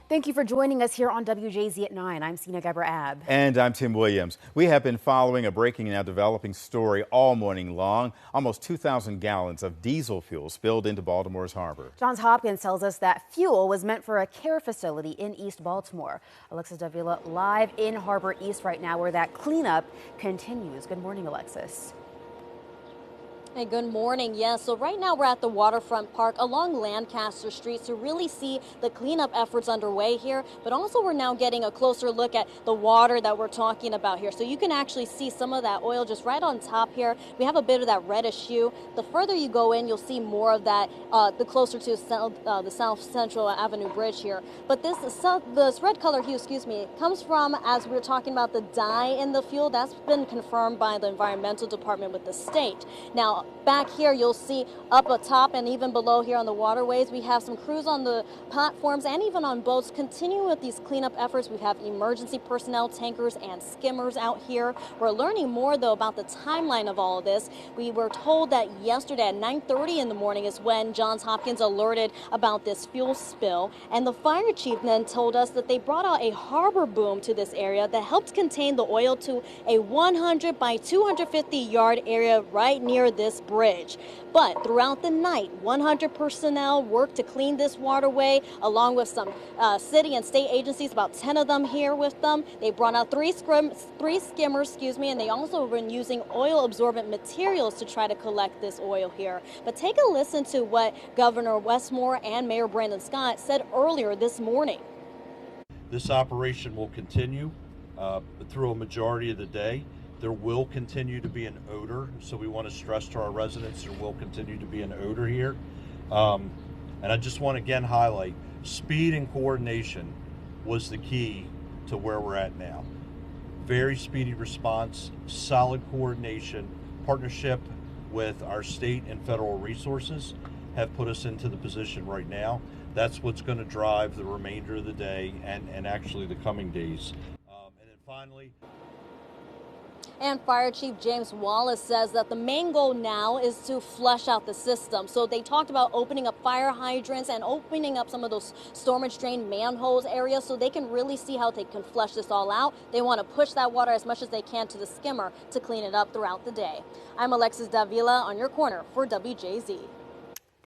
Thank you for joining us here on WJZ at 9. I'm Sina Gabra-Ab. And I'm Tim Williams. We have been following a breaking and now developing story all morning long. Almost 2,000 gallons of diesel fuel spilled into Baltimore's harbor. Johns Hopkins tells us that fuel was meant for a care facility in East Baltimore. Alexis Davila live in Harbor East right now where that cleanup continues. Good morning, Alexis. Hey, good morning. Yes, so right now we're at the waterfront park along Lancaster Street to really see the cleanup efforts underway here, but also we're now getting a closer look at the water that we're talking about here. So you can actually see some of that oil just right on top here. We have a bit of that reddish hue. The further you go in, you'll see more of that the closer to the South Central Avenue Bridge here. But this red color hue, comes from, as we were talking about, the dye in the fuel. That's been confirmed by the environmental department with the state. Now, back here, you'll see up atop and even below here on the waterways, we have some crews on the platforms and even on boats continuing with these cleanup efforts. We have emergency personnel, tankers, and skimmers out here. We're learning more, though, about the timeline of all of this. We were told that yesterday at 9:30 in the morning is when Johns Hopkins alerted about this fuel spill. And the fire chief then told us that they brought out a harbor boom to this area that helped contain the oil to a 100 by 250 yard area right near this bridge. But throughout the night, 100 personnel worked to clean this waterway along with some city and state agencies, about 10 of them here with them. They brought out three skimmers, and they also have been using oil absorbent materials to try to collect this oil here. But take a listen to what Governor Westmore and Mayor Brandon Scott said earlier this morning. This operation will continue through a majority of the day. There will continue to be an odor, so we want to stress to our residents there will continue to be an odor here. And I just want to again highlight, speed and coordination was the key to where we're at now. Very speedy response, solid coordination, partnership with our state and federal resources have put us into the position right now. That's what's going to drive the remainder of the day and actually the coming days. And then finally, and Fire Chief James Wallace says that the main goal now is to flush out the system. So they talked about opening up fire hydrants and opening up some of those storage drain manholes areas so they can really see how they can flush this all out. They want to push that water as much as they can to the skimmer to clean it up throughout the day. I'm Alexis Davila on your corner for WJZ.